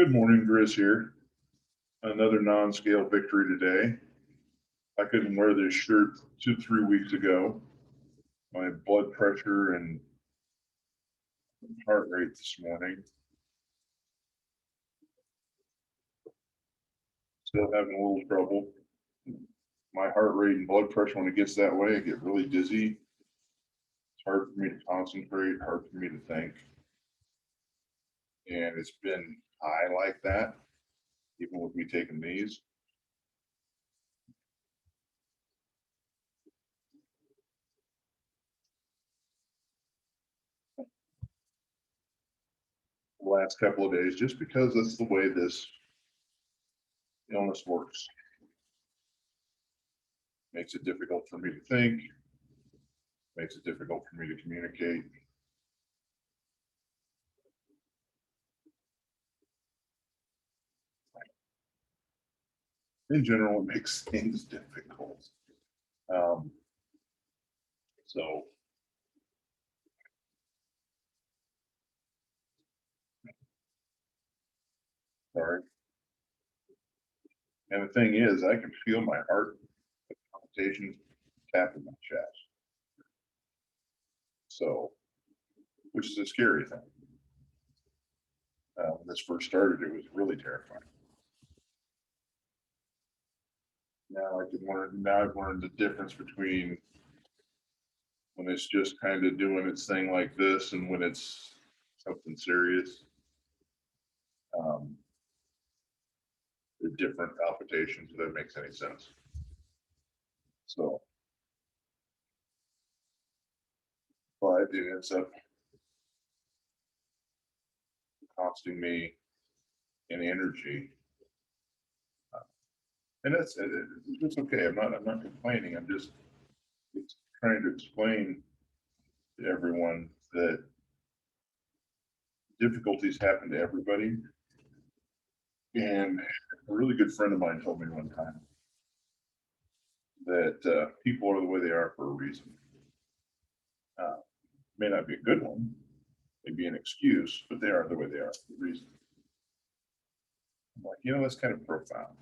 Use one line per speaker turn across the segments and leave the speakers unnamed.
Good morning, GRIZZ here. Another non-scale victory today. I couldn't wear this shirt 2-3 weeks ago. My blood pressure and heart rate this morning. Still having a little trouble. My heart rate and blood pressure, when it gets that way, I get really dizzy. It's hard for me to concentrate, hard for me to think. And it's been high like that, even with me taking these. The last couple of days, just because that's the way this illness works. Makes it difficult for me to think, makes it difficult for me to communicate. In general, it makes things difficult. So sorry. And the thing is, I can feel my heart palpitations tapping my chest. So, which is a scary thing. When this first started, it was really terrifying. Now I've learned the difference between when it's just kind of doing its thing like this and when it's something serious. The different palpitations, if that makes any sense. So, but it ends up costing me in energy, and it's okay. I'm not complaining. I'm just trying to explain to everyone that difficulties happen to everybody. And a really good friend of mine told me one time that people are the way they are for a reason. May not be a good one, may be an excuse, but they are the way they are for a reason. I'm like, that's kind of profound.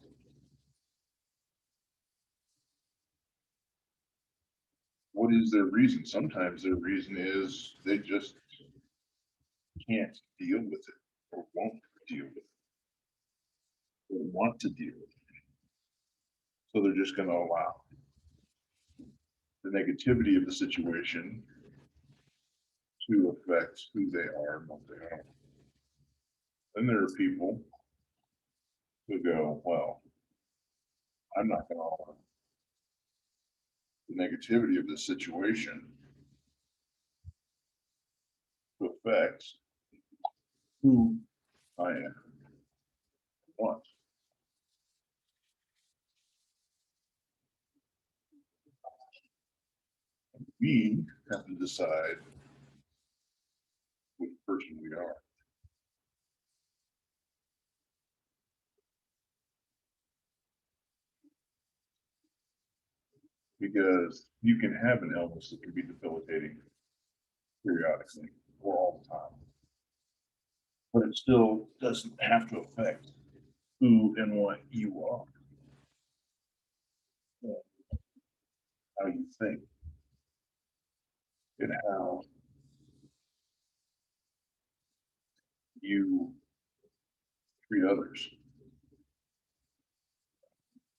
What is their reason? Sometimes their reason is they just can't deal with it or won't deal with it or want to deal with it. So they're just going to allow the negativity of the situation to affect who they are and what they are. Then there are people who go, well, I'm not going to allow the negativity of this situation to affect who I am and what. We have to decide which person we are. Because you can have an illness that can be debilitating periodically or all the time, but it still doesn't have to affect who and what you are, how you think, and how you treat others.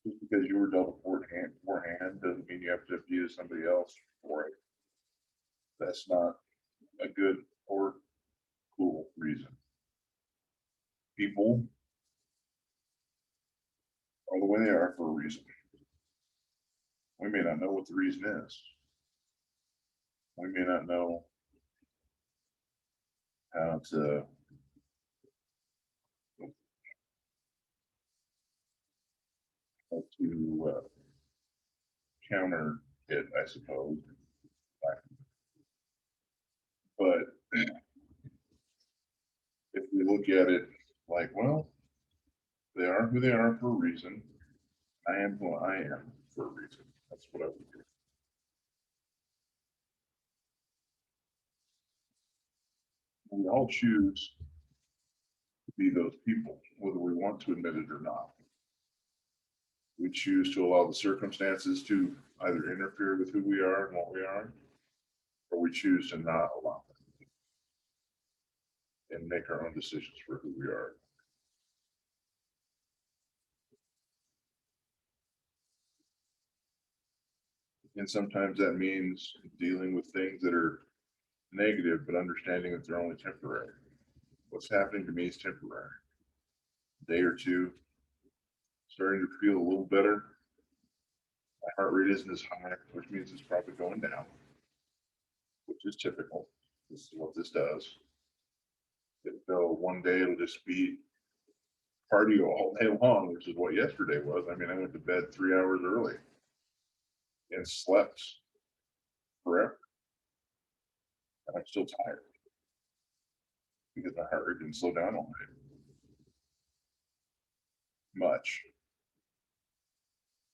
Just because you were dealt a poor hand doesn't mean you have to abuse somebody else for it. That's not a good or cool reason. People are the way they are for a reason. We may not know what the reason is. We may not know how to counter it, I suppose. But if we look at it like, well, they are who they are for a reason. I am who I am for a reason. That's what I would do. We all choose to be those people, whether we want to admit it or not. We choose to allow the circumstances to either interfere with who we are and what we are, or we choose to not allow it and make our own decisions for who we are. And sometimes that means dealing with things that are negative, but understanding that they're only temporary. What's happening to me is temporary. A day or two, starting to feel a little better. My heart rate isn't as high, which means it's probably going down, which is typical. This is what this does. So one day it'll just be cardio all day long, which is what yesterday was. I mean, I went to bed 3 hours early and slept forever. And I'm still tired because my heart rate didn't slow down all night much.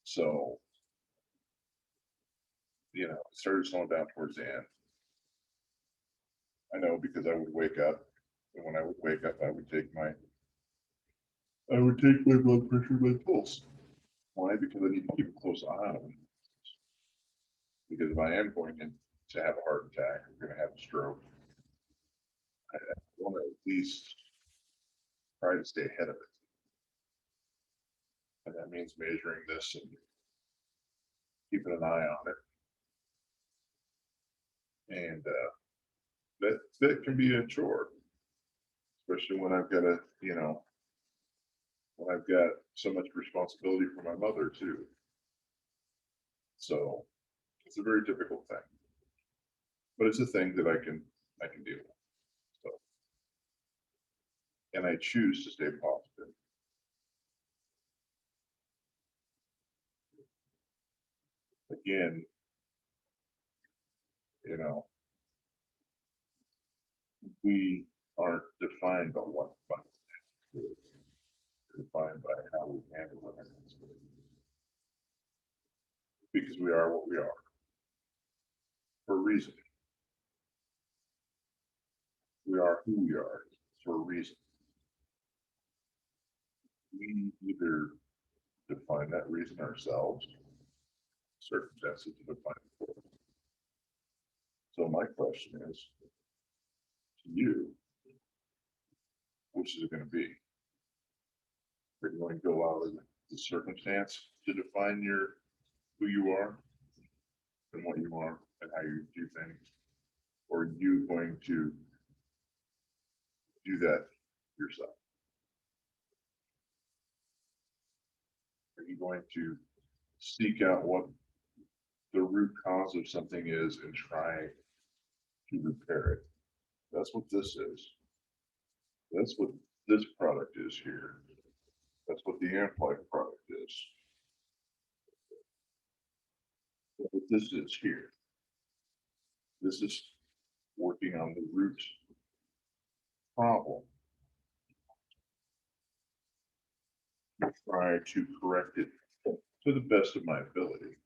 So, it started slowing down towards the end. I know because I would wake up, and when I would wake up, I would take my blood pressure, my pulse. Why? Because I need to keep a close eye on them. Because if I am going to have a heart attack, I'm going to have a stroke, I want to at least try to stay ahead of it. And that means measuring this and keeping an eye on it. And that can be a chore, especially when I've got when I've got so much responsibility for my mother too. So it's a very difficult thing, but it's a thing that I can deal with. So, and I choose to stay positive. Again, we aren't defined by what we're defined by how we handle it, because we are what we are for a reason. We are who we are for a reason. We either define that reason ourselves, circumstances to define it for us. So my question is to you, which is it going to be? Are you going to go out of the circumstance to define who you are and what you are and how you do things? Or are you going to do that yourself? Are you going to seek out what the root cause of something is and try to repair it? That's what this is. That's what this product is here. That's what the Amplife product is. That's what this is here. This is working on the root problem. Try to correct it to the best of my ability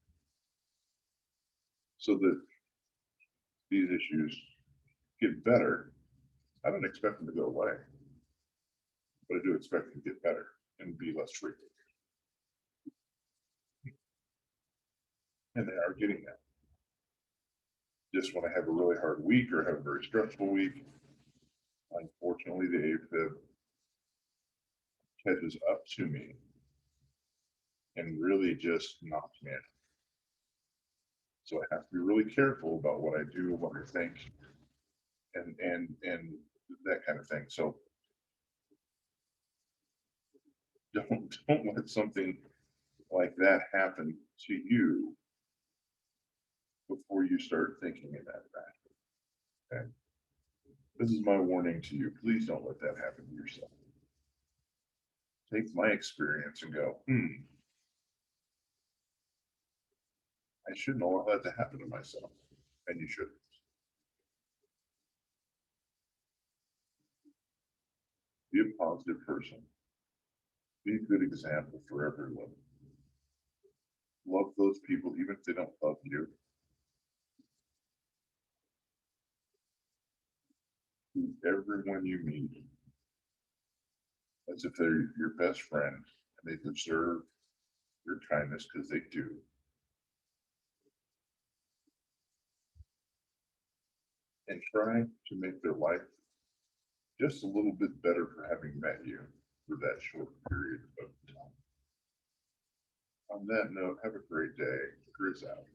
so that these issues get better. I don't expect them to go away, but I do expect them to get better and be less frequent. And they are getting that. Just when I have a really hard week or have a very stressful week, unfortunately, the AFib catches up to me and really just knocks me out. So I have to be really careful about what I do, what I think, and that kind of thing. So don't let something like that happen to you before you start thinking in that fashion. Okay? This is my warning to you. Please don't let that happen to yourself. Take my experience and go, I shouldn't allow that to happen to myself. And you shouldn't. Be a positive person. Be a good example for everyone. Love those people, even if they don't love you. To everyone you meet, as if they're your best friend and they deserve your kindness because they do. And try to make their life just a little bit better for having met you for that short period of time. On that note, have a great day. GRIZZ out.